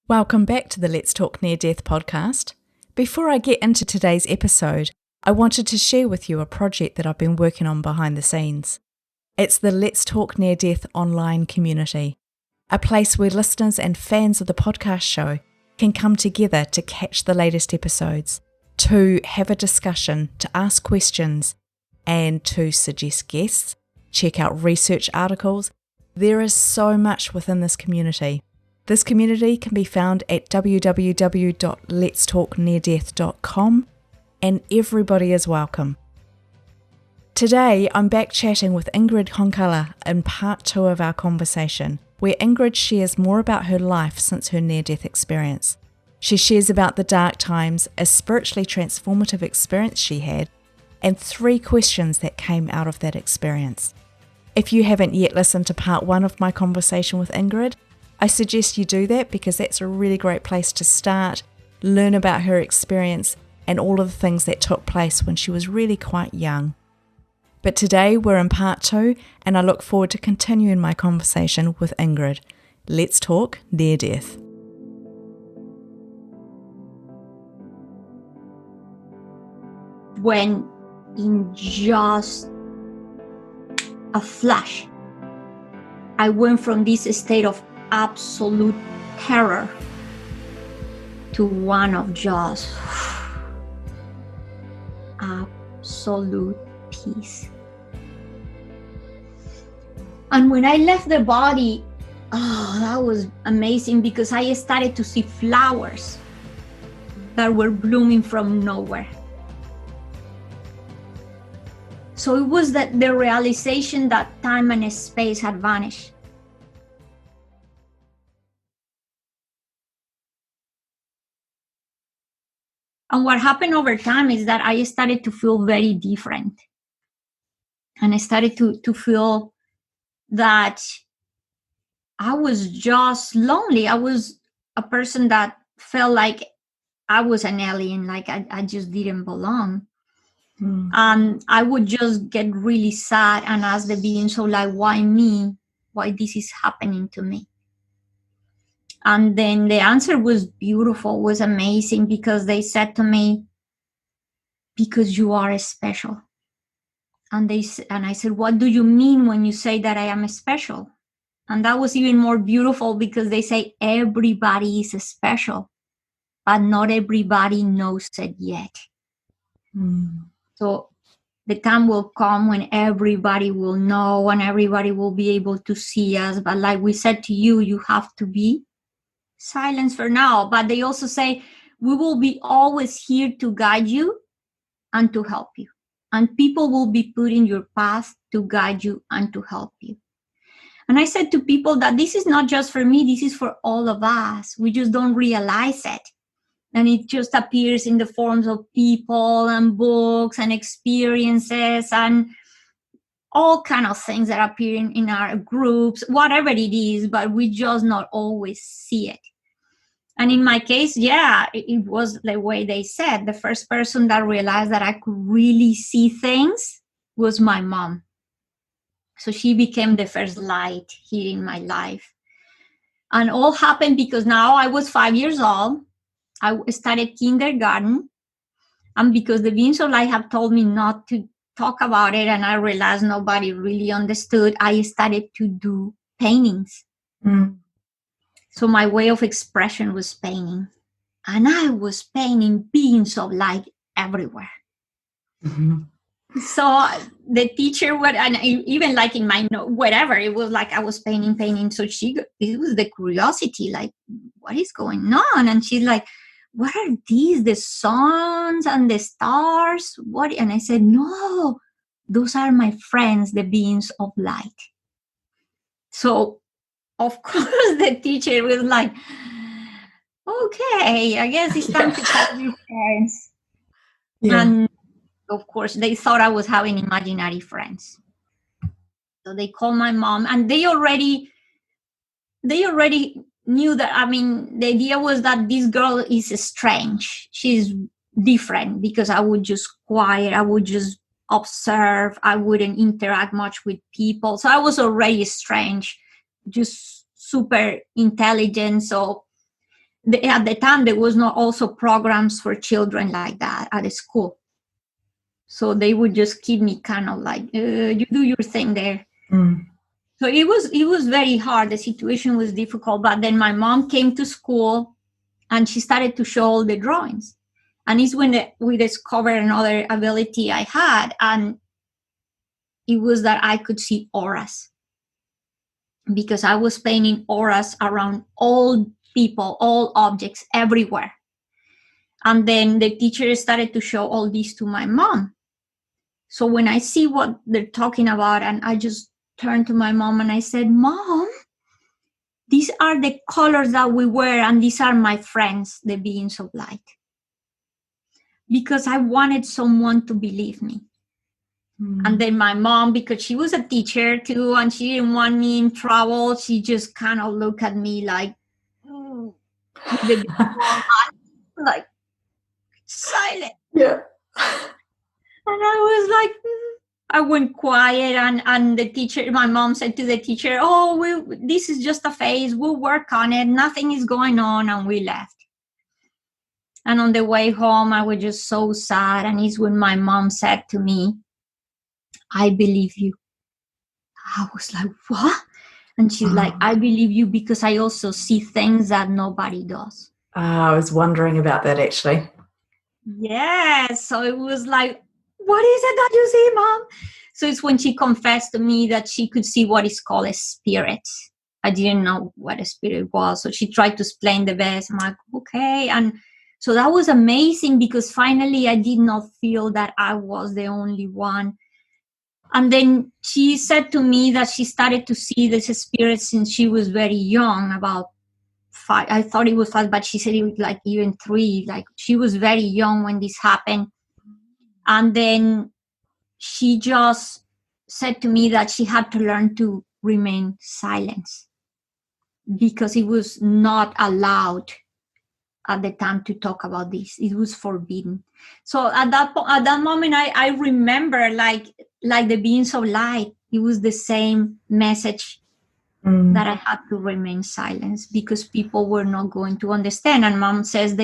Welcome back to the Let's Talk Near Death podcast. Before I get into today's episode, I wanted to share with you a project that I've been working on behind the scenes. It's the Let's Talk Near Death online community, a place where listeners and fans of the podcast show can come together to catch the latest episodes, to have a discussion, to ask questions, and to suggest guests, check out research articles. There is so much within this community. This community can be found at www.letstalkneardeath.com, and everybody is welcome. Today, I'm back chatting with Ingrid Honkala in part 2 of our conversation, where Ingrid shares more about her life since her near-death experience. She shares about the dark times, a spiritually transformative experience she had, and 3 questions that came out of that experience. If you haven't yet listened to part 1 of my conversation with Ingrid, I suggest you do that because that's a really great place to start, learn about her experience and all of the things that took place when she was really quite young. But today we're in part 2 and I look forward to continuing my conversation with Ingrid. Let's talk near death. When in just a flash, I went from this state of absolute terror to one of just absolute peace. And when I left the body, that was amazing because I started to see flowers that were blooming from nowhere. So it was that the realization that time and space had vanished. And what happened over time is that I started to feel very different. And I started to feel that I was just lonely. I was a person that felt like I was an alien, like I just didn't belong. And I would just get really sad and ask the being, so like, why me? Why this is happening to me? And then the answer was beautiful, was amazing, because they said to me, because you are special. And I said, what do you mean when you say that I am special? And that was even more beautiful because they say everybody is special, but not everybody knows it yet. So the time will come when everybody will know and everybody will be able to see us. But like we said to you, you have to be silent for now. But they also say, we will be always here to guide you and to help you. And people will be put in your path to guide you and to help you. And I said to people that this is not just for me, this is for all of us. We just don't realize it. And it just appears in the forms of people and books and experiences and all kind of things that appear in our groups, whatever it is, but we just not always see it. And in my case, it was the way they said. The first person that realized that I could really see things was my mom. So she became the first light here in my life. And all happened because now I was 5 years old. I started kindergarten. And because the beings of light have told me not to talk about it, and I realized nobody really understood, I started to do paintings. So my way of expression was painting. And I was painting beings of light everywhere. So the teacher would, and even like in my note, whatever, it was like I was painting. So it was the curiosity, like, what is going on? And she's like, what are these? The suns and the stars? What? And I said, no, those are my friends, the beings of light. So, of course, the teacher was like, okay, I guess it's time to call your parents. Yeah. And of course, they thought I was having imaginary friends. So they called my mom, and they already knew that, the idea was that this girl is strange. She's different because I would just quiet. I would just observe. I wouldn't interact much with people. So I was already strange, just super intelligent. So at the time, there was not also programs for children like that at the school. So they would just keep me kind of like, you do your thing there. So it was very hard. The situation was difficult. But then my mom came to school and she started to show all the drawings. And it's when we discovered another ability I had. And it was that I could see auras. Because I was painting auras around all people, all objects, everywhere. And then the teacher started to show all this to my mom. So when I see what they're talking about, and I just turned to my mom and I said, Mom, these are the colors that we wear, and these are my friends, the beings of light. Because I wanted someone to believe me. And then my mom, because she was a teacher too, and she didn't want me in trouble, she just kind of looked at me like, with the big long eyes, like, silent. Yeah. And I was like, I went quiet, and the teacher, my mom said to the teacher, this is just a phase, we'll work on it, nothing is going on, and we left. And on the way home, I was just so sad, and it's when my mom said to me, I believe you. I was like, what? And she's like, I believe you because I also see things that nobody does. I was wondering about that, actually. Yes. So it was like, what is it that you see, Mom? So it's when she confessed to me that she could see what is called a spirit. I didn't know what a spirit was. So she tried to explain the best. I'm like, okay. And so that was amazing because finally I did not feel that I was the only one. And then she said to me that she started to see this spirit since she was very young, about 5. I thought it was 5, but she said it was like even 3. Like she was very young when this happened. And then she just said to me that she had to learn to remain silent because it was not allowed at the time to talk about this. It was forbidden. So at that moment, I remember like the beings of light. It was the same message that I had to remain silent because people were not going to understand. And Mom says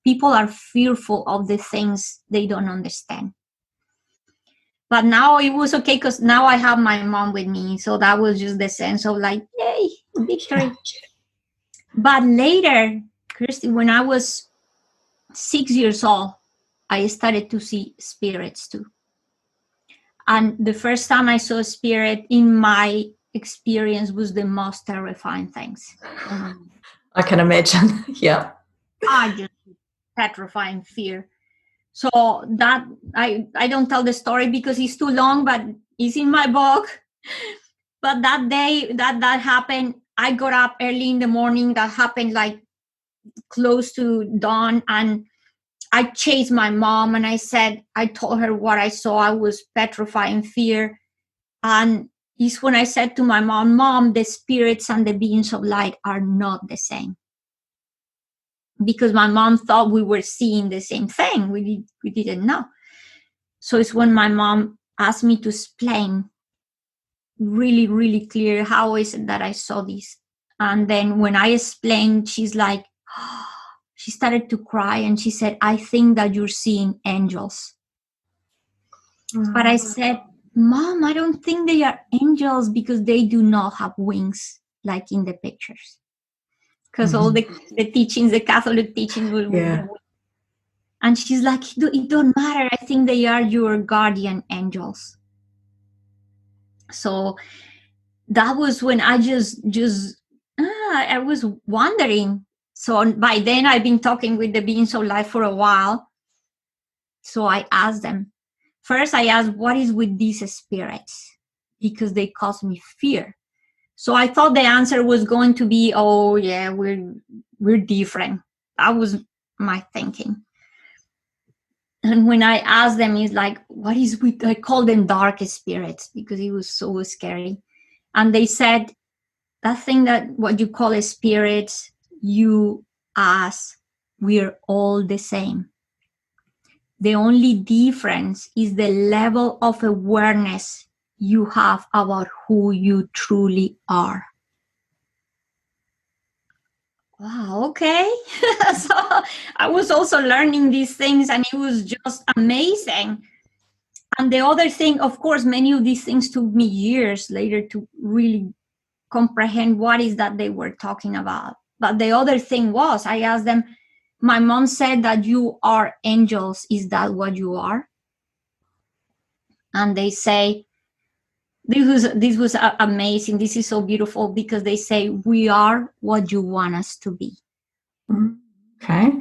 people are fearful of the things they don't understand. But now it was okay because now I have my mom with me. So that was just the sense of like, yay, victory. But later, Christy, when I was 6 years old, I started to see spirits too. And the first time I saw a spirit in my experience was the most terrifying things. I can imagine. Yeah. I just petrifying fear. So that I don't tell the story because it's too long, but it's in my book. But that day that happened, I got up early in the morning. That happened like close to dawn, and I chased my mom and I told her what I saw. I was petrified in fear. And it's when I said to my mom, the spirits and the beings of light are not the same. Because my mom thought we were seeing the same thing. We didn't know. So it's when my mom asked me to explain really, really clear how is it that I saw this. And then when I explained, she's like, she started to cry and she said, I think that you're seeing angels. But I said, Mom, I don't think they are angels because they do not have wings like in the pictures. Because all the teachings, the Catholic teachings were. And she's like, it don't matter. I think they are your guardian angels. So that was when I I was wondering. So by then I've been talking with the beings of life for a while. So I asked them. First, I asked, what is with these spirits? Because they cause me fear. So I thought the answer was going to be, oh yeah, we're different. That was my thinking. And when I asked them, it's like, what is with, I call them dark spirits because it was so scary. And they said, that thing that what you call a spirit, you, us, we're all the same. The only difference is the level of awareness you have about who you truly are. wow, okay. So I was also learning these things, and it was just amazing. And the other thing, of course, many of these things took me years later to really comprehend what is that they were talking about. But the other thing was, I asked them, my mom said that you are angels. Is that what you are? And they say, this was amazing. This is so beautiful, because they say, we are what you want us to be. Okay.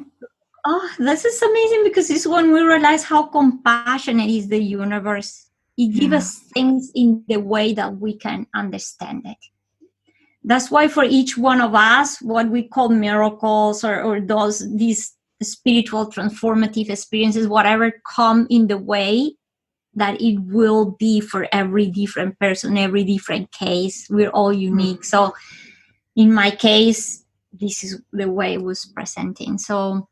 Oh, this is amazing, because it's when we realize how compassionate is the universe. It gives us things in the way that we can understand it. That's why for each one of us, what we call miracles or these spiritual transformative experiences, whatever, come in the way that it will be for every different person, every different case. We're all unique. So in my case, this is the way it was presenting. So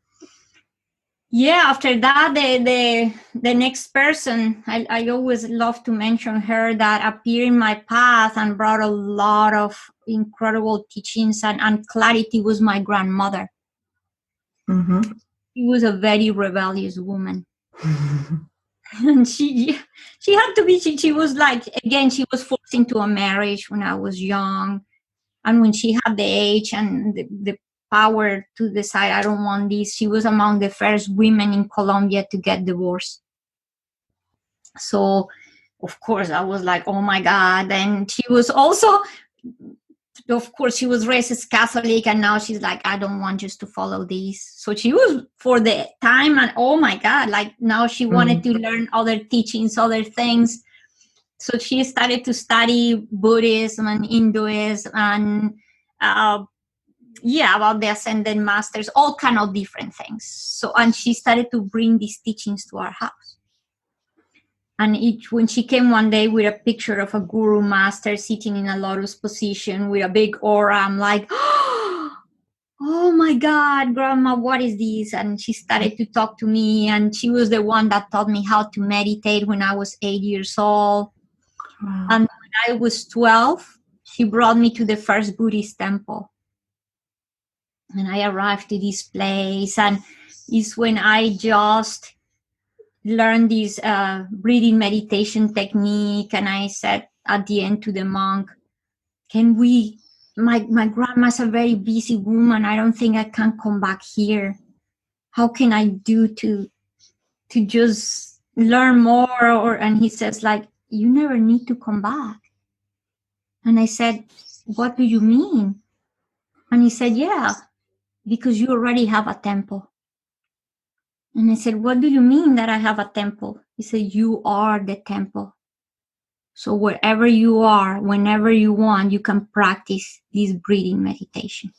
yeah, after that, the next person, I always love to mention her, that appeared in my path and brought a lot of incredible teachings and clarity, was my grandmother. Mm-hmm. She was a very rebellious woman. And she had to be, she was like, again, she was forced into a marriage when I was young. And when she had the age and the power to decide, I don't want this, she was among the first women in Colombia to get divorced. So, of course, I was like, oh my God. And she was also, of course, she was raised as Catholic, and now she's like, I don't want just to follow this. So she was, for the time, and oh my God, like now she wanted to learn other teachings, other things. So she started to study Buddhism and Hinduism and about the ascended masters, all kind of different things. So, and she started to bring these teachings to our house. And when she came one day with a picture of a guru master sitting in a lotus position with a big aura, I'm like, oh my God, Grandma, what is this? And she started to talk to me, and she was the one that taught me how to meditate when I was 8 years old. Wow. And when I was 12, she brought me to the first Buddhist temple. And I arrived to this place, and it's when I just learned this breathing meditation technique. And I said at the end to the monk, can we, my grandma's a very busy woman. I don't think I can come back here. How can I do to just learn more? And he says, like, you never need to come back. And I said, what do you mean? And he said, yeah, because you already have a temple. And I said, what do you mean that I have a temple? He said, you are the temple. So wherever you are, whenever you want, you can practice this breathing meditation.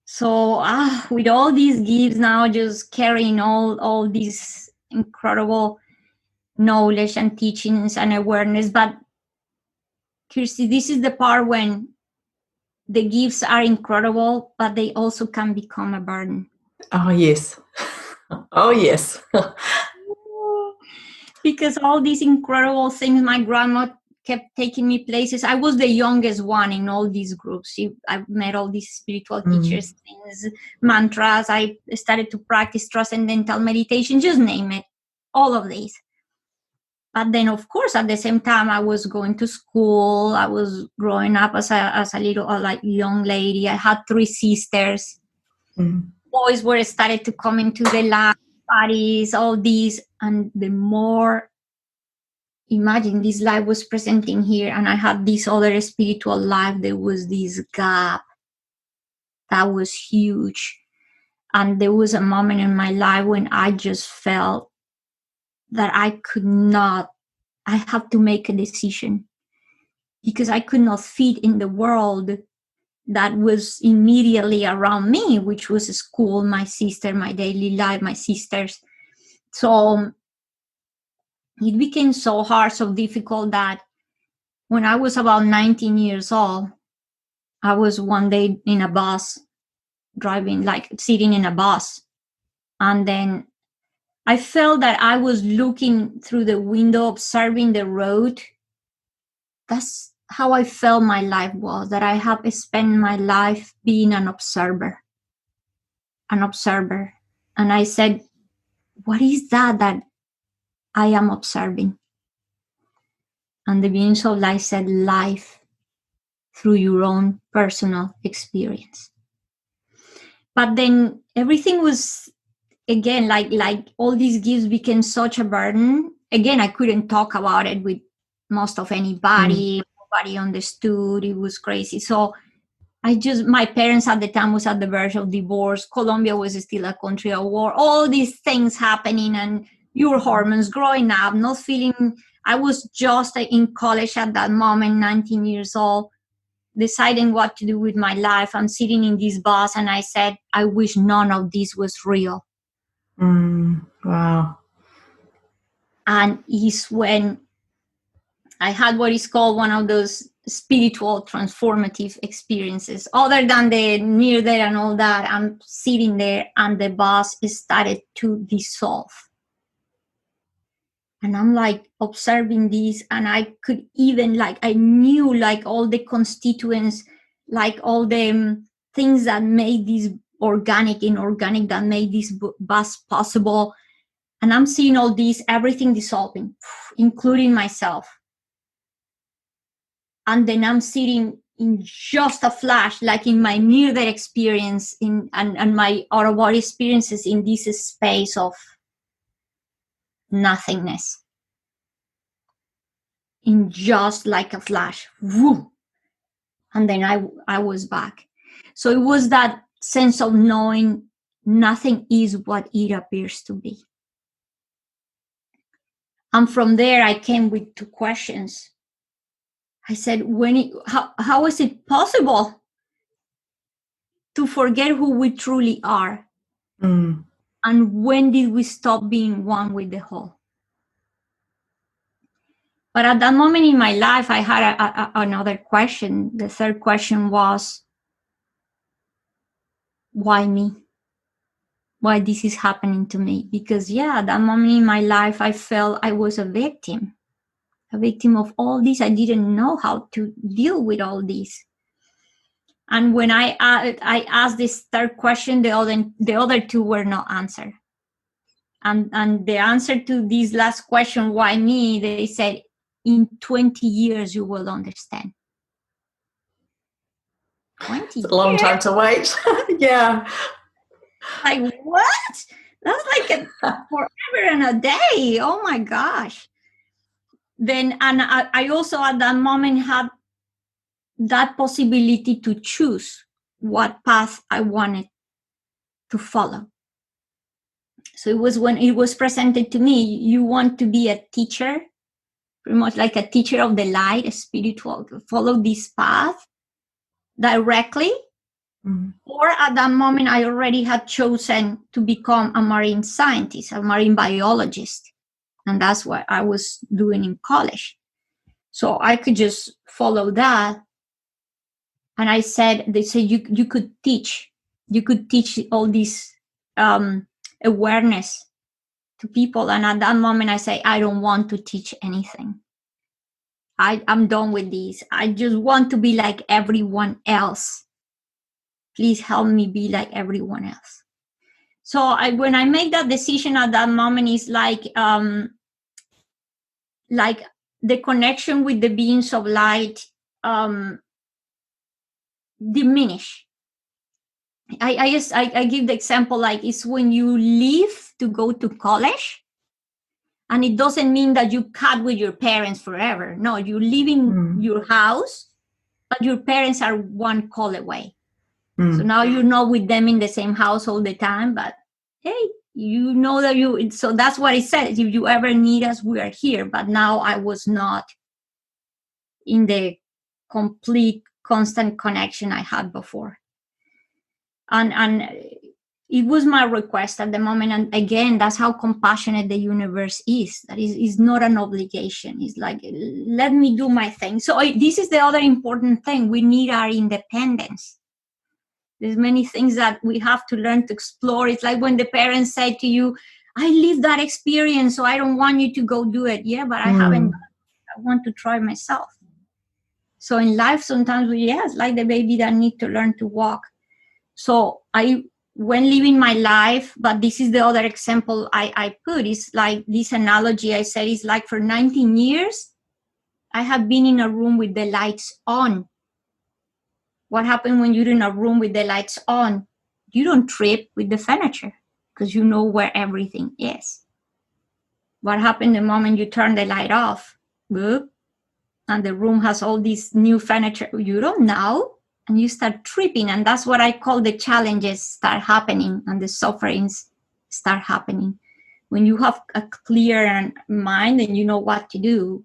So with all these gifts now, just carrying all these incredible knowledge and teachings and awareness. But Kirsty, this is the part when the gifts are incredible, but they also can become a burden. Oh, yes. Oh, yes. Because all these incredible things, my grandma kept taking me places. I was the youngest one in all these groups. I met all these spiritual teachers, things, mantras. I started to practice transcendental meditation, just name it, all of these. But then, of course, at the same time, I was going to school. I was growing up as a little like young lady. I had 3 sisters. Boys were started to come into the lab parties, all these, and the more, imagine this life was presenting here, and I had this other spiritual life. There was this gap that was huge, and there was a moment in my life when I just felt that I had to make a decision, because I could not fit in the world that was immediately around me, which was school, my sister, my daily life, my sisters. So it became so hard, so difficult, that when I was about 19 years old, I was one day in a bus, driving, like sitting in a bus. And then I felt that I was looking through the window, observing the road. That's how I felt my life was, that I have spent my life being an observer. And I said, what is that I am observing? And the beings of light said, life through your own personal experience. But then everything was, again, like all these gifts became such a burden. Again, I couldn't talk about it with most of anybody. Nobody understood. It was crazy. So my parents at the time was at the verge of divorce. Colombia was still a country of war. All these things happening, and your hormones growing up, not feeling. I was just in college at that moment, 19 years old, deciding what to do with my life. I'm sitting in this bus and I said, I wish none of this was real. Wow. And it's when I had what is called one of those spiritual transformative experiences. Other than the near there and all that, I'm sitting there and the bus started to dissolve. And I'm like observing this, and I could even I knew all the constituents, all the things that made this organic, inorganic, that made this bus possible. And I'm seeing all this, everything dissolving, including myself. And then I'm sitting in just a flash, like in my near-death experience, and my out-of-body experiences, in this space of nothingness. In just like a flash. Woo! And then I was back. So it was that sense of knowing nothing is what it appears to be. And from there, I came with two questions. I said, how is it possible to forget who we truly are? And when did we stop being one with the whole? But at that moment in my life, I had another question. The third question was, why me? Why this is happening to me? Because at that moment in my life, I felt I was a victim of all this. I didn't know how to deal with all this. And when I asked this third question, the other two were not answered. And the answer to this last question, why me, they said, in 20 years, you will understand. 20 It's a long time to wait. Yeah. Like, what? That's like forever and a day. Oh my gosh. Then, and I also at that moment had that possibility to choose what path I wanted to follow. So it was when it was presented to me, you want to be a teacher, pretty much like a teacher of the light, a spiritual, follow this path directly. Or at that moment, I already had chosen to become a marine scientist, a marine biologist. And that's what I was doing in college. So I could just follow that. And they said, you could teach all this awareness to people. And at that moment, I say, I don't want to teach anything. I'm done with this. I just want to be like everyone else. Please help me be like everyone else. So when I make that decision at that moment, is like the connection with the beings of light diminish. I give the example, like it's when you leave to go to college, and it doesn't mean that you cut with your parents forever. No, you live in your house, but your parents are one call away. So now you're not with them in the same house all the time, but hey, you know that so that's what it says. If you ever need us, we are here. But now I was not in the complete constant connection I had before. And it was my request at the moment. And again, that's how compassionate the universe is. That is not an obligation. It's like, let me do my thing. So this is the other important thing. We need our independence. There's many things that we have to learn to explore. It's like when the parents say to you, I lived that experience, so I don't want you to go do it. Yeah, but I haven't. I want to try myself. So in life, sometimes it's like the baby that need to learn to walk. So when living my life, but this is the other example I put, is like this analogy I said, is like for 19 years, I have been in a room with the lights on. What happens when you're in a room with the lights on? You don't trip with the furniture because you know where everything is. What happens the moment you turn the light off? Boop, and the room has all this new furniture you don't know, and you start tripping. And that's what I call the challenges start happening and the sufferings start happening. When you have a clear mind and you know what to do,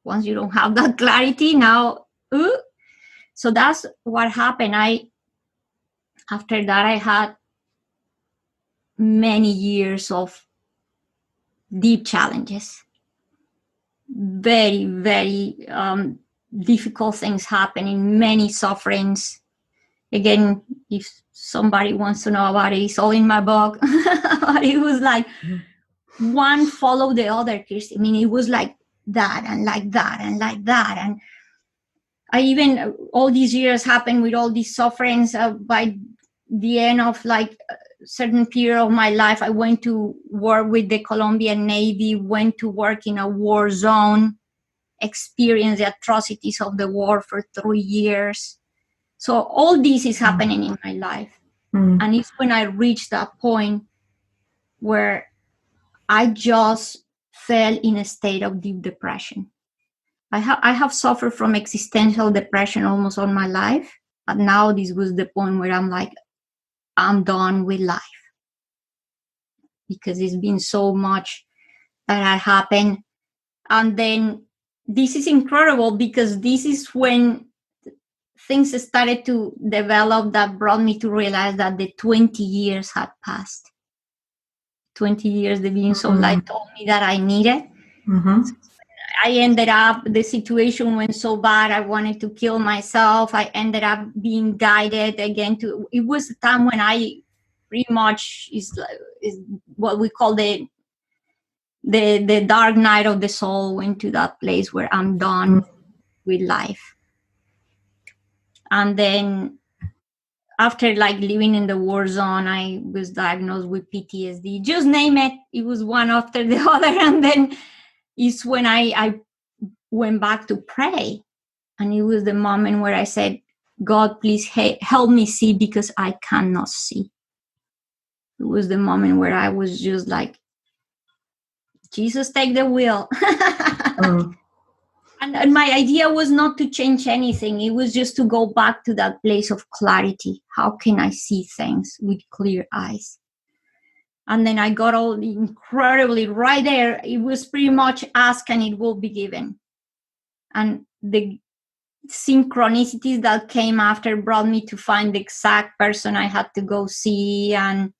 once you don't have that clarity, now, so that's what happened. After that, I had many years of deep challenges, very, very difficult things happening, many sufferings. Again, if somebody wants to know about it, it's all in my book. But it was like one followed the other, Kirsty. I mean, it was like that and like that and like that. And I even, all these years happened with all these sufferings. By the end of like a certain period of my life, I went to work with the Colombian Navy, went to work in a war zone, experienced the atrocities of the war for 3 years. So all this is happening in my life. And it's when I reached that point where I just fell in a state of deep depression. I have suffered from existential depression almost all my life. But now this was the point where I'm like, I'm done with life. Because it's been so much that had happened. And then this is incredible because this is when things started to develop that brought me to realize that the 20 years had passed. 20 years, the being so light told me that I needed. I ended up, the situation went so bad, I wanted to kill myself. I ended up being guided again to, it was a time when I pretty much is what we call the dark night of the soul, went to that place where I'm done with life. And then after like living in the war zone, I was diagnosed with PTSD. Just name it. It was one after the other. And then it's when I went back to pray. And it was the moment where I said, God, please help me see because I cannot see. It was the moment where I was just like, Jesus, take the wheel. And my idea was not to change anything. It was just to go back to that place of clarity. How can I see things with clear eyes? And then I got all incredibly right there. It was pretty much ask and it will be given. And the synchronicities that came after brought me to find the exact person I had to go see. And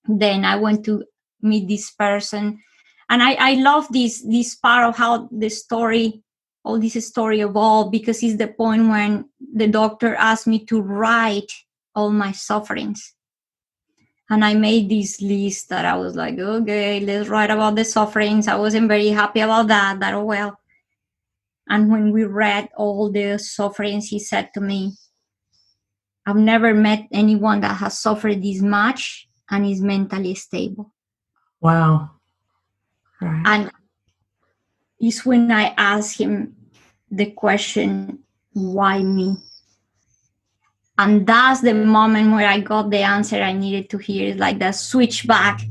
then I went to meet this person. And I love this part of how the story, all this story evolved, because it's the point when the doctor asked me to write all my sufferings. And I made this list that I was like, okay, let's write about the sufferings. I wasn't very happy about that, but oh well. And when we read all the sufferings, he said to me, I've never met anyone that has suffered this much and is mentally stable. Wow. Right. And it's when I asked him the question, why me? And that's the moment where I got the answer I needed to hear. It's like the switch back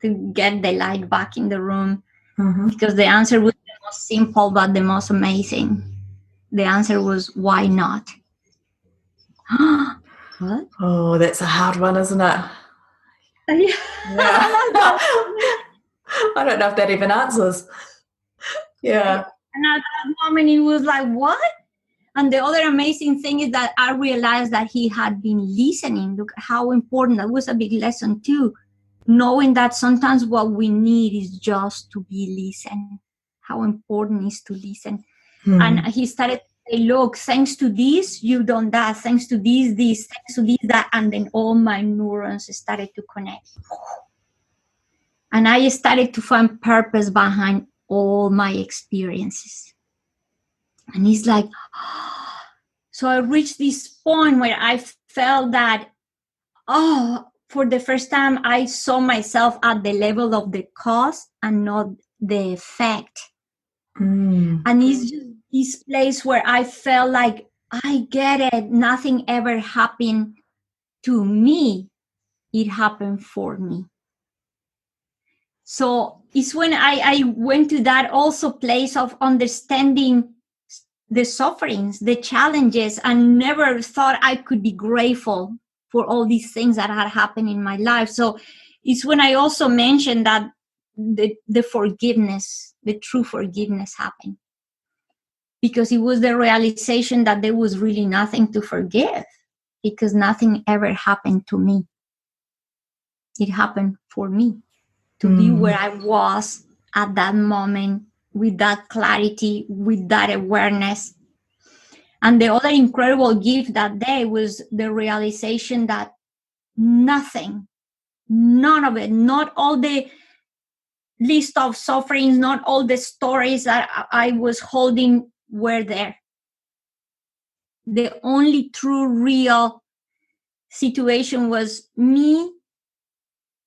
to get the light back in the room. Because the answer was the most simple, but the most amazing. The answer was, why not? What? Oh, that's a hard one, isn't it? Yeah. I don't know if that even answers. Yeah. And at that moment, it was like, what? And the other amazing thing is that I realized that he had been listening. Look how important. That was a big lesson too. Knowing that sometimes what we need is just to be listened. How important it is to listen. And he started to say, look, thanks to this, you've done that. Thanks to this, thanks to this, that. And then all my neurons started to connect. And I started to find purpose behind all my experiences. And it's like, so I reached this point where I felt that, for the first time, I saw myself at the level of the cause and not the effect. And it's just this place where I felt like, I get it. Nothing ever happened to me. It happened for me. So it's when I went to that also place of understanding the sufferings, the challenges, and never thought I could be grateful for all these things that had happened in my life. So it's when I also mentioned that the forgiveness, the true forgiveness happened. Because it was the realization that there was really nothing to forgive, because nothing ever happened to me. It happened for me to be where I was at that moment, with that clarity, with that awareness. And the other incredible gift that day was the realization that nothing, none of it, not all the list of sufferings, not all the stories that I was holding were there. The only true, real situation was me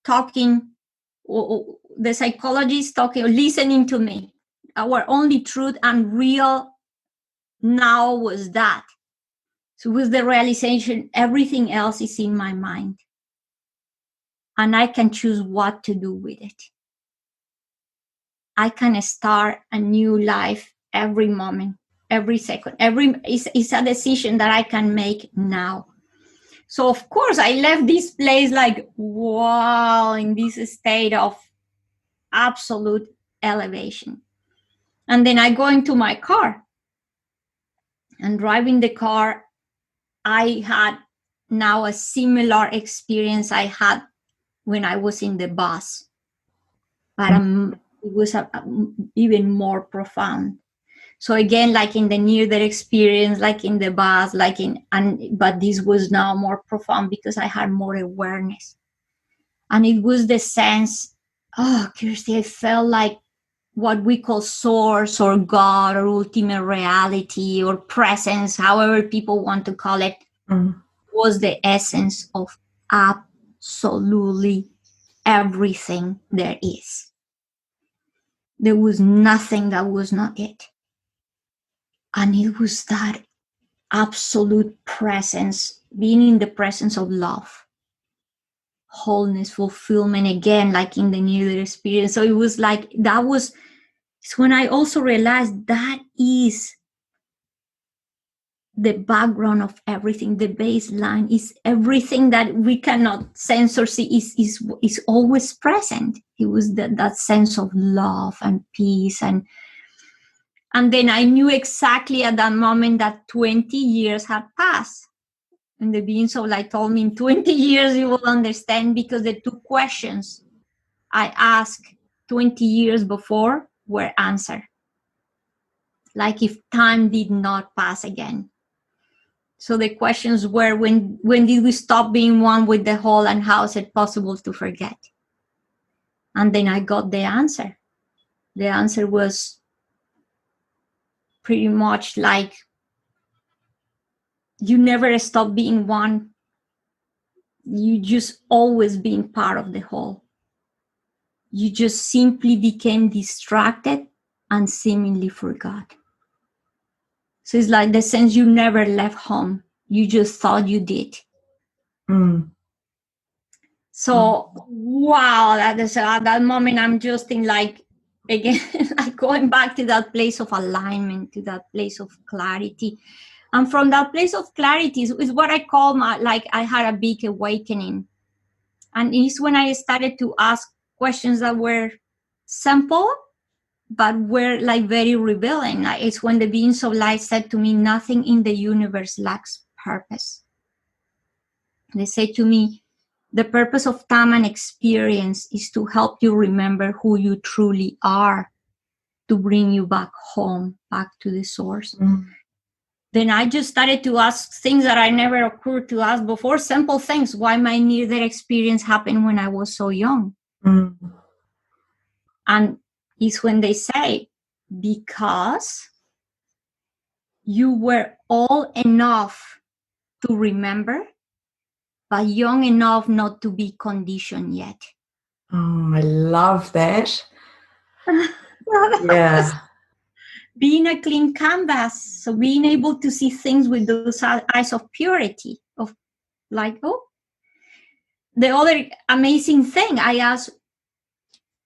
talking, the psychologist talking, listening to me. Our only truth and real now was that. So it was the realization, everything else is in my mind. And I can choose what to do with it. I can start a new life every moment, every second. It's a decision that I can make now. So of course I left this place like, wow, in this state of absolute elevation. And then I go into my car, and driving the car, I had now a similar experience I had when I was in the bus, but it was even more profound. So again, like in the near-death experience, like in the bus, but this was now more profound because I had more awareness. And it was the sense, Kirsty, I felt like what we call source or God or ultimate reality or presence, however people want to call it, was the essence of absolutely everything there is. There was nothing that was not it. And it was that absolute presence, being in the presence of love, wholeness, fulfillment, again, like in the near experience. So it was like, it's when I also realized that is the background of everything. The baseline is everything that we cannot sense or see is always present. It was that sense of love and peace. And then I knew exactly at that moment that 20 years had passed. And the being so like told me, in 20 years you will understand, because the two questions I asked 20 years before were answered. Like if time did not pass again. So the questions were, when did we stop being one with the whole, and how is it possible to forget? And then I got the answer. The answer was pretty much like, you never stop being one. You just always being part of the whole. You just simply became distracted and seemingly forgot. So it's like the sense you never left home. You just thought you did. So, wow, at that moment, I'm just in like, again, like going back to that place of alignment, to that place of clarity. And from that place of clarity is what I call I had a big awakening. And it's when I started to ask questions that were simple, but were like very revealing. It's when the beings of light said to me, nothing in the universe lacks purpose. They said to me, the purpose of time and experience is to help you remember who you truly are, to bring you back home, back to the source. Then I just started to ask things that I never occurred to ask before, simple things. Why my near-death experience happened when I was so young? And it's when they say, because you were old enough to remember, but young enough not to be conditioned yet. Oh, I love that. That was Yeah. being a clean canvas. So being able to see things with those eyes of purity, of like, oh, the other amazing thing I asked,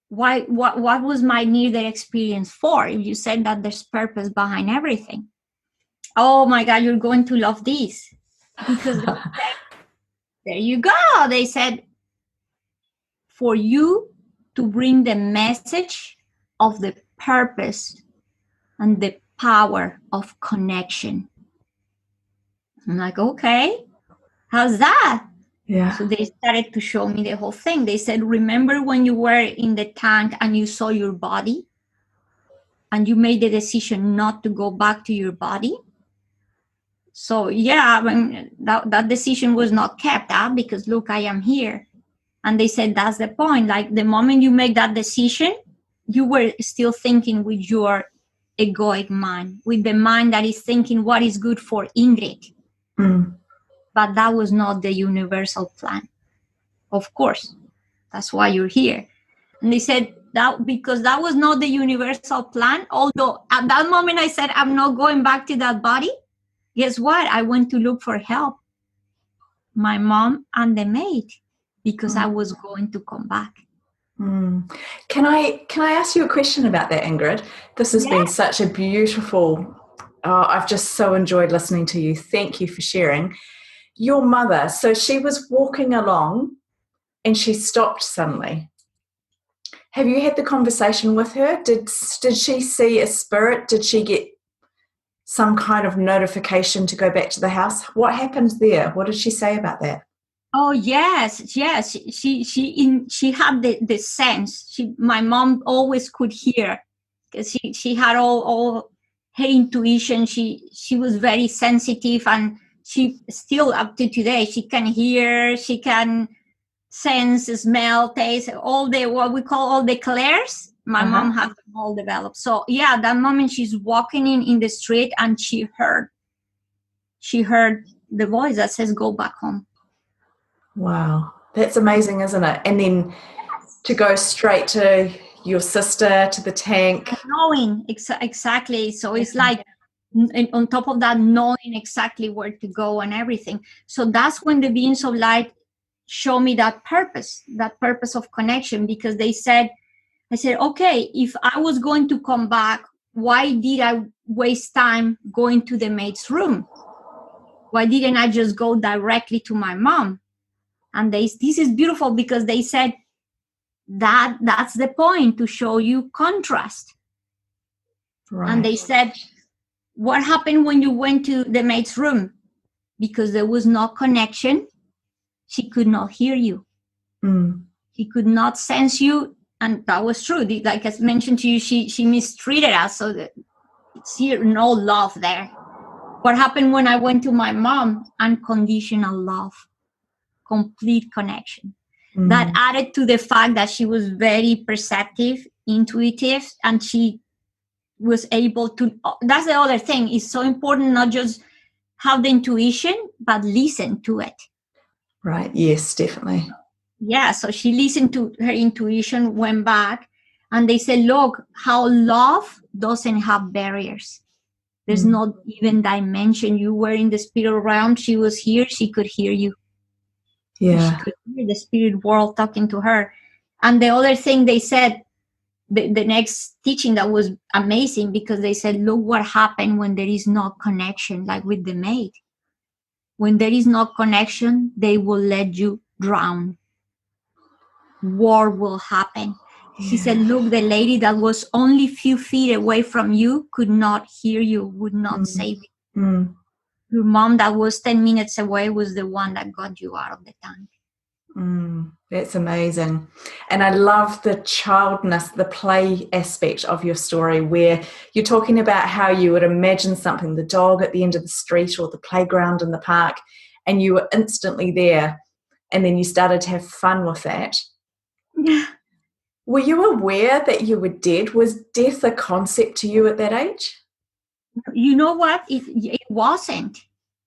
what was my near-death experience for? If you said that there's purpose behind everything. Oh my God, you're going to love this. Because they said, there you go. They said, for you to bring the message of the purpose and the power of connection. I'm like, okay, how's that? Yeah. So they started to show me the whole thing. They said, remember when you were in the tank and you saw your body and you made the decision not to go back to your body? So yeah, I mean, that decision was not kept up because look, I am here. And they said, that's the point. Like the moment you make that decision, you were still thinking with your egoic mind, with the mind that is thinking what is good for Ingrid. Mm. But that was not the universal plan. Of course, that's why you're here. And they said that because that was not the universal plan, although at that moment I said, I'm not going back to that body. Guess what? I went to look for help. My mom and the maid, because I was going to come back. Mm. Can I ask you a question about that, Ingrid? This has been such a beautiful, I've just so enjoyed listening to you. Thank you for sharing. Your mother, so she was walking along and she stopped suddenly. Have you had the conversation with her? Did she see a spirit? Did she get some kind of notification to go back to the house? What happened there? What did she say about that? Oh yes. She had the sense. My mom always could hear because she had all her intuition. She was very sensitive, and she still up to today. She can hear. She can sense, smell, taste, all the what we call all the clairs. My mom has them all developed. So yeah, that moment she's walking in the street and she heard the voice that says, "Go back home." Wow, that's amazing, isn't it? And then to go straight to your sister, to the tank. Knowing exactly. So it's like on top of that, knowing exactly where to go and everything. So that's when the beings of light show me that purpose of connection, because I said, okay, if I was going to come back, why did I waste time going to the maid's room? Why didn't I just go directly to my mom? And this is beautiful because they said that's the point, to show you contrast. Right. And they said, what happened when you went to the maid's room? Because there was no connection. She could not hear you. She could not sense you. And that was true. Like I mentioned to you, she mistreated us. So it's here, no love there. What happened when I went to my mom? Unconditional love, complete connection. That added to the fact that she was very perceptive, intuitive, and she was able to, that's the other thing. It's so important not just have the intuition, but listen to it. Right. Yes, definitely. Yeah. So she listened to her intuition, went back, and they said, look, how love doesn't have barriers. There's not even dimension. You were in the spirit realm. She was here. She could hear you. Yeah. She could hear the spirit world talking to her. And the other thing they said, the next teaching that was amazing, because they said, look what happened when there is no connection, like with the maid. When there is no connection, they will let you drown. War will happen. Yeah. She said, look, the lady that was only a few feet away from you could not hear you, would not save you. Your mom that was 10 minutes away was the one that got you out of the tank. That's amazing. And I love the childness, the play aspect of your story, where you're talking about how you would imagine something, the dog at the end of the street or the playground in the park, and you were instantly there, and then you started to have fun with that. Yeah. Were you aware that you were dead? Was death a concept to you at that age? You know what? It wasn't.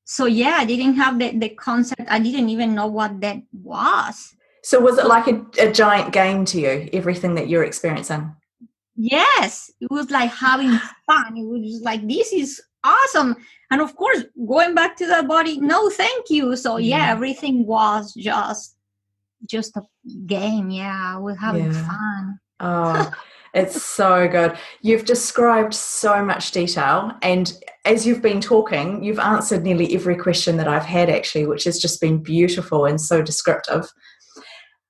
So yeah, I didn't have the concept. I didn't even know what that was. So was it So like a giant game to you, everything that you're experiencing? yes, it was like having fun. It was just like, this is awesome. And of course, going back to the body, no, thank you. So yeah, Mm. everything was just a game. Yeah, we're having Yeah. fun. Oh, it's so good. You've described so much detail, and as you've been talking, you've answered nearly every question that I've had actually, which has just been beautiful and so descriptive.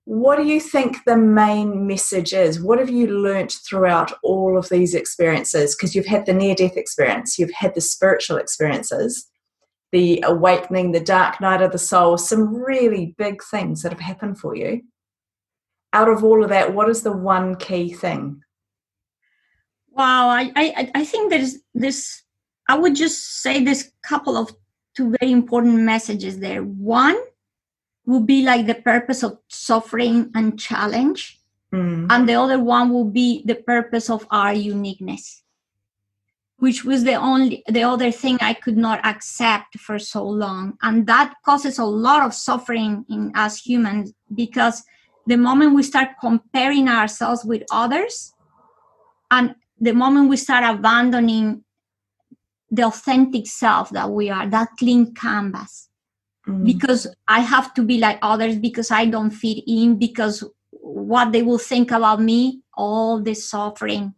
What do you think the main message is? What have you learnt throughout all of these experiences? Because you've had the near-death experience, you've had the spiritual experiences, the awakening, the dark night of the soul, some really big things that have happened for you. Out of all of that, what is the one key thing? Wow, I think there's this. I would just say there's couple of two very important messages there. One would be like the purpose of suffering and challenge, and the other one will be the purpose of our uniqueness, which was the other thing I could not accept for so long, and that causes a lot of suffering in us humans, because the moment we start comparing ourselves with others, and the moment we start abandoning the authentic self that we are, that clean canvas, because I have to be like others, because I don't fit in, because what they will think about me, all this suffering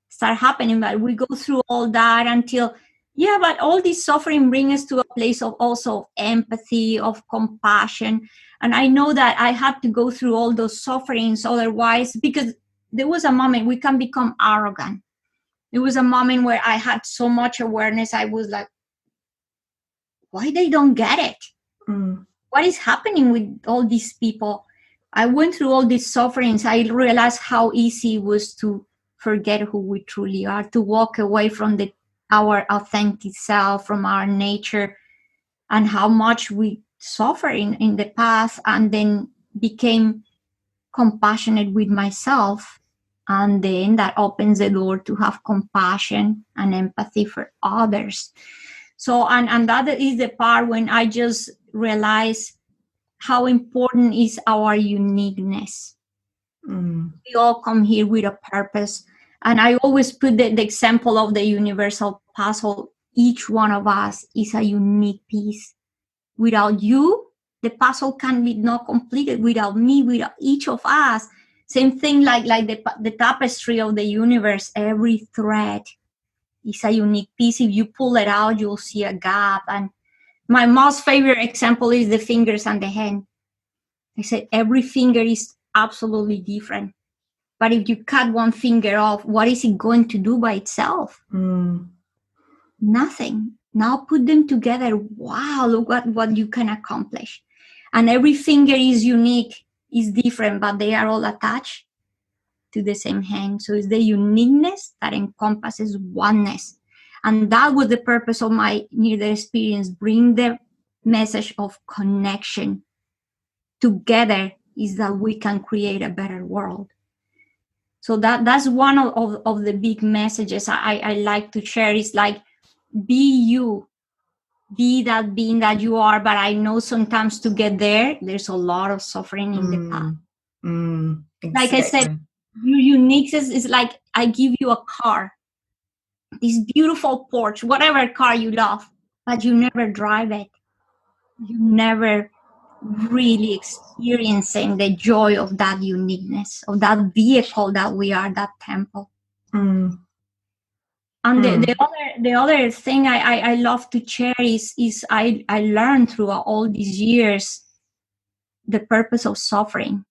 start happening. But we go through all that until, yeah, but all this suffering brings us to a place of also empathy, of compassion. And I know that I had to go through all those sufferings, otherwise, because there was a moment we can become arrogant. There was a moment where I had so much awareness, I was like, why they don't get it? What is happening with all these people? I went through all these sufferings. I realized how easy it was to forget who we truly are, to walk away from our authentic self, from our nature, and how much we suffer in the past, and then became compassionate with myself. And then that opens the door to have compassion and empathy for others. So, and that is the part when I just realized how important is our uniqueness. We all come here with a purpose. And I always put the example of the universal puzzle. Each one of us is a unique piece. Without you, the puzzle can be not completed. Without me, without each of us. Same thing like the tapestry of the universe. Every thread is a unique piece. If you pull it out, you'll see a gap. And my most favorite example is the fingers and the hand. I said every finger is absolutely different. But if you cut one finger off, what is it going to do by itself? Nothing. Now put them together. Wow, look what you can accomplish. And every finger is unique, is different, but they are all attached to the same hand. So it's the uniqueness that encompasses oneness. And that was the purpose of my near-death experience, bring the message of connection. Together is that we can create a better world. So that's one of the big messages I like to share, is like, be you, be that being that you are. But I know sometimes to get there, there's a lot of suffering in the path. Exactly. Like I said, your uniqueness is like, I give you a car, this beautiful Porsche, whatever car you love, but you never drive it. You never really experiencing the joy of that uniqueness, of that vehicle that we are, that temple. And the other thing I love to share is I learned throughout all these years the purpose of suffering,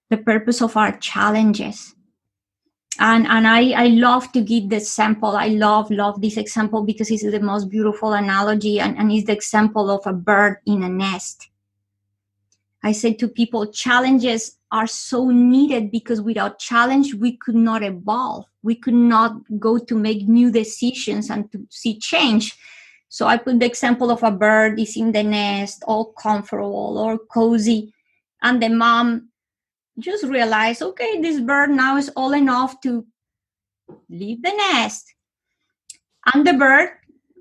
the purpose of our challenges. And I love to give the example. I love this example because it's the most beautiful analogy, and it's the example of a bird in a nest. I say to people, challenges are so needed, because without challenge, we could not evolve. We could not go to make new decisions and to see change. So I put the example of a bird is in the nest, all comfortable or cozy. And the mom just realized, okay, this bird now is old enough to leave the nest. And the bird,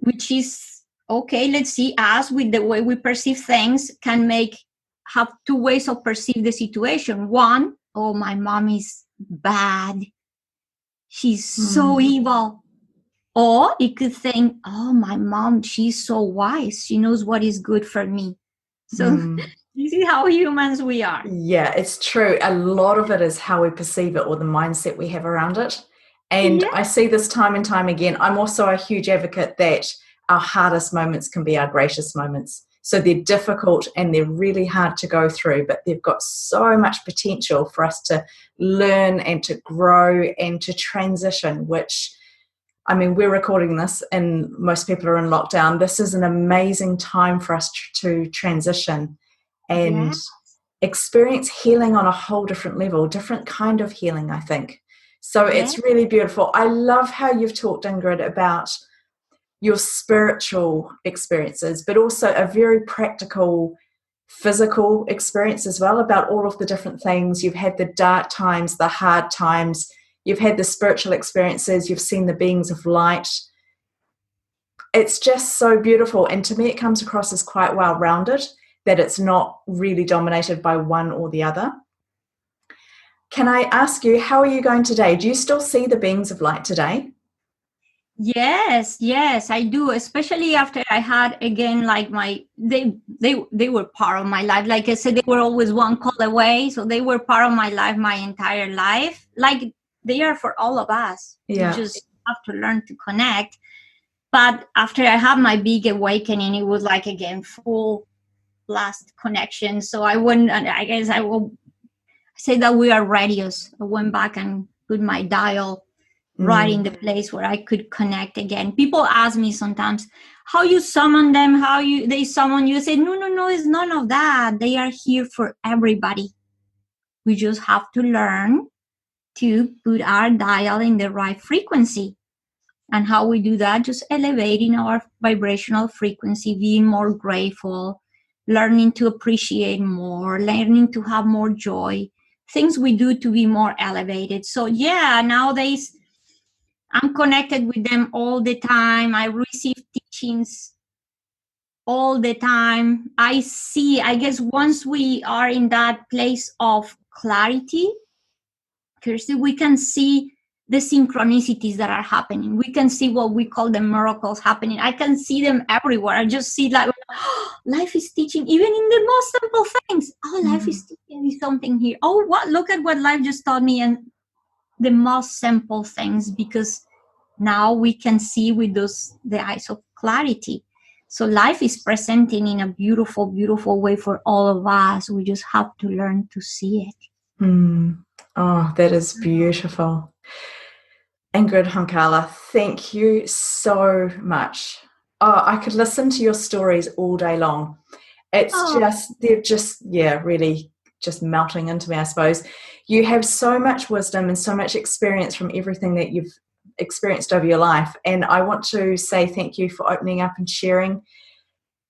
which is, okay, let's see, us with the way we perceive things have two ways of perceive the situation. One, oh, my mom is bad. She's so evil. Or it could think, oh, my mom, she's so wise. She knows what is good for me. So you see how humans we are. Yeah, it's true. A lot of it is how we perceive it or the mindset we have around it. And I see this time and time again. I'm also a huge advocate that our hardest moments can be our greatest moments. So they're difficult and they're really hard to go through, but they've got so much potential for us to learn and to grow and to transition, which, I mean, we're recording this and most people are in lockdown. This is an amazing time for us to transition and experience healing on a whole different level, different kind of healing, I think. So it's really beautiful. I love how you've talked, Ingrid, about your spiritual experiences, but also a very practical physical experience as well, about all of the different things. You've had the dark times, the hard times, you've had the spiritual experiences, you've seen the beings of light. It's just so beautiful. And to me, it comes across as quite well-rounded, that it's not really dominated by one or the other. Can I ask you, how are you going today? Do you still see the beings of light today? Yes, I do. Especially after I had, again, like they were part of my life. Like I said, they were always one call away. So they were part of my life, my entire life. Like they are for all of us. You just have to learn to connect. But after I had my big awakening, it was like, again, full blast connection. So I will say that we are radios. I went back and put my dial right in the place where I could connect again. People ask me sometimes how you summon them, they summon you. I say, no, it's none of that. They are here for everybody. We just have to learn to put our dial in the right frequency. And how we do that, just elevating our vibrational frequency, being more grateful, learning to appreciate more, learning to have more joy, things we do to be more elevated. So nowadays I'm connected with them all the time. I receive teachings all the time. I guess once we are in that place of clarity, Kirsty, we can see the synchronicities that are happening. We can see what we call the miracles happening. I can see them everywhere. I just see like, life is teaching, even in the most simple things. Life is teaching me something here. Look at what life just taught me, and the most simple things, because now we can see with the eyes of clarity. So life is presenting in a beautiful, beautiful way for all of us. We just have to learn to see it. Oh, that is beautiful. Ingrid Honkala, thank you so much. Oh, I could listen to your stories all day long. They're just really just melting into me, I suppose. You have so much wisdom and so much experience from everything that you've experienced over your life. And I want to say thank you for opening up and sharing.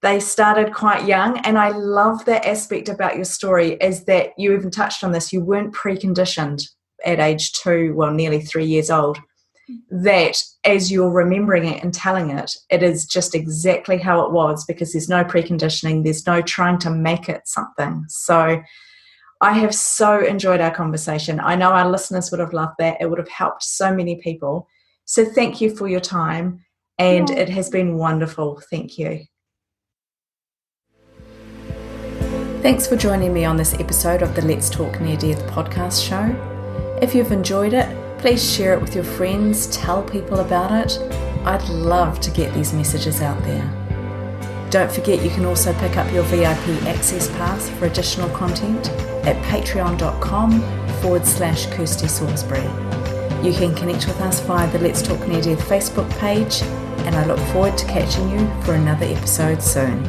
They started quite young, and I love that aspect about your story is that you even touched on this. You weren't preconditioned at age 2, nearly 3 years old, that as you're remembering it and telling it, it is just exactly how it was, because there's no preconditioning, there's no trying to make it something. So I have so enjoyed our conversation. I know our listeners would have loved that. It would have helped so many people. So thank you for your time, and it has been wonderful. Thank you. Thanks for joining me on this episode of the Let's Talk Near Death podcast show. If you've enjoyed it, please share it with your friends, tell people about it. I'd love to get these messages out there. Don't forget you can also pick up your VIP access pass for additional content at patreon.com/Kirsty Salisbury. You can connect with us via the Let's Talk Near Death Facebook page, and I look forward to catching you for another episode soon.